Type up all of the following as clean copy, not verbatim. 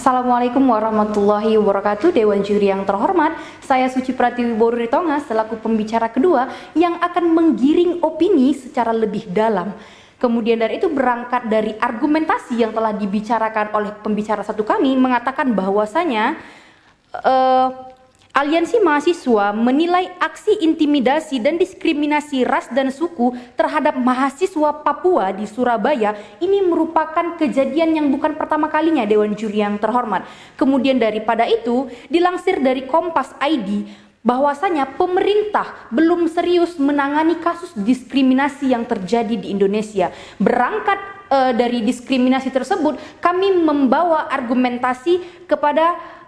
Assalamualaikum warahmatullahi wabarakatuh. Dewan Juri yang terhormat, saya Suci Pratiwi Boruritonga selaku pembicara kedua yang akan menggiring opini secara lebih dalam. Kemudian dari itu berangkat dari argumentasi yang telah dibicarakan oleh pembicara satu kami mengatakan bahwasanya Aliansi Mahasiswa menilai aksi intimidasi dan diskriminasi ras dan suku terhadap mahasiswa Papua di Surabaya ini merupakan kejadian yang bukan pertama kalinya, Dewan Juri yang terhormat. Kemudian daripada itu dilansir dari Kompas ID bahwasanya pemerintah belum serius menangani kasus diskriminasi yang terjadi di Indonesia. Berangkat dari diskriminasi tersebut, kami membawa argumentasi kepada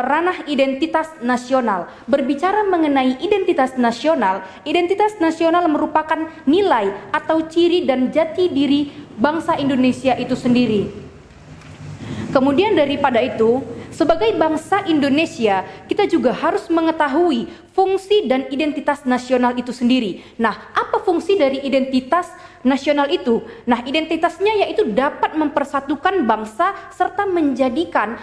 ranah identitas nasional. Berbicara mengenai identitas nasional merupakan nilai atau ciri dan jati diri bangsa Indonesia itu sendiri. Kemudian daripada itu, sebagai bangsa Indonesia, kita juga harus mengetahui fungsi dan identitas nasional itu sendiri. Nah, apa fungsi dari identitas nasional itu? Nah, identitasnya yaitu dapat mempersatukan bangsa serta menjadikan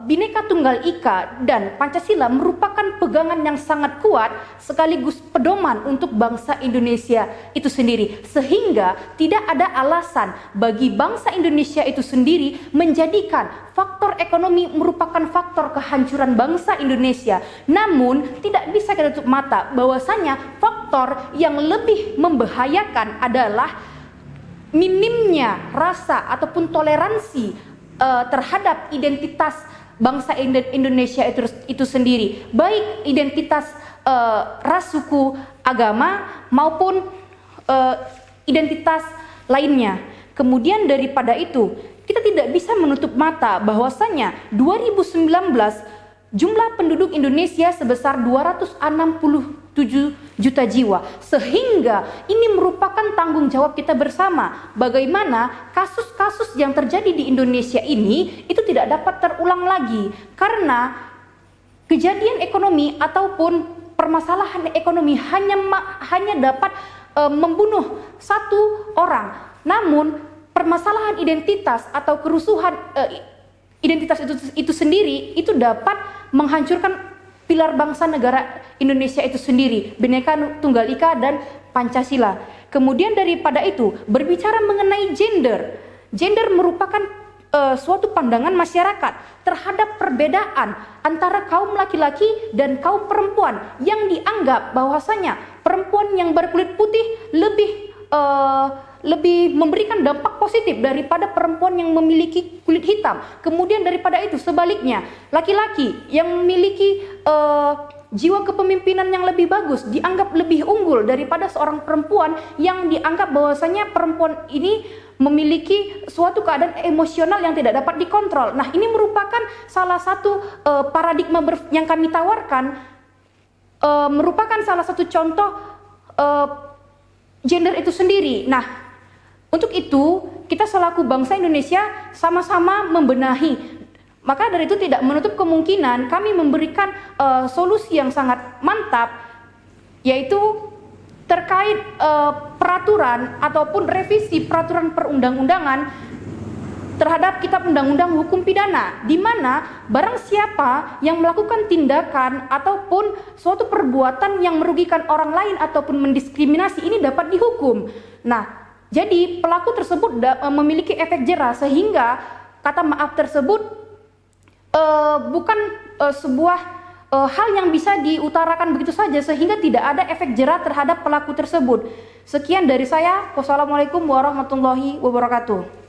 Bhinneka Tunggal Ika dan Pancasila merupakan pegangan yang sangat kuat sekaligus pedoman untuk bangsa Indonesia itu sendiri, sehingga tidak ada alasan bagi bangsa Indonesia itu sendiri menjadikan faktor ekonomi merupakan faktor kehancuran bangsa Indonesia. Namun tidak bisa kita tutup mata bahwasanya faktor yang lebih membahayakan adalah minimnya rasa ataupun toleransi terhadap identitas bangsa Indonesia itu sendiri, baik identitas ras, suku, agama maupun identitas lainnya. Kemudian daripada itu, kita tidak bisa menutup mata bahwasanya 2019 jumlah penduduk Indonesia sebesar 267 juta jiwa, sehingga ini merupakan tanggung jawab kita bersama bagaimana kasus-kasus yang terjadi di Indonesia ini itu tidak dapat terulang lagi, karena kejadian ekonomi ataupun permasalahan ekonomi hanya dapat membunuh satu orang, namun permasalahan identitas atau kerusuhan identitas itu sendiri itu dapat menghancurkan pilar bangsa negara Indonesia itu sendiri, Bhinneka Tunggal Ika dan Pancasila. Kemudian daripada itu, berbicara mengenai gender merupakan suatu pandangan masyarakat terhadap perbedaan antara kaum laki-laki dan kaum perempuan yang dianggap bahwasanya perempuan yang berkulit putih lebih memberikan dampak positif daripada perempuan yang memiliki kulit hitam. Kemudian daripada itu sebaliknya, laki-laki yang memiliki jiwa kepemimpinan yang lebih bagus dianggap lebih unggul daripada seorang perempuan yang dianggap bahwasanya perempuan ini memiliki suatu keadaan emosional yang tidak dapat dikontrol. Nah, ini merupakan salah satu paradigma yang kami tawarkan, merupakan salah satu contoh gender itu sendiri. Nah, untuk itu kita selaku bangsa Indonesia sama-sama membenahi. Maka dari itu tidak menutup kemungkinan kami memberikan solusi yang sangat mantap, yaitu terkait peraturan ataupun revisi peraturan perundang-undangan terhadap Kitab Undang-Undang Hukum Pidana, di mana barang siapa yang melakukan tindakan ataupun suatu perbuatan yang merugikan orang lain ataupun mendiskriminasi ini dapat dihukum. Nah, jadi pelaku tersebut memiliki efek jera, sehingga kata maaf tersebut bukan sebuah hal yang bisa diutarakan begitu saja, sehingga tidak ada efek jera terhadap pelaku tersebut. Sekian dari saya. Wassalamualaikum warahmatullahi wabarakatuh.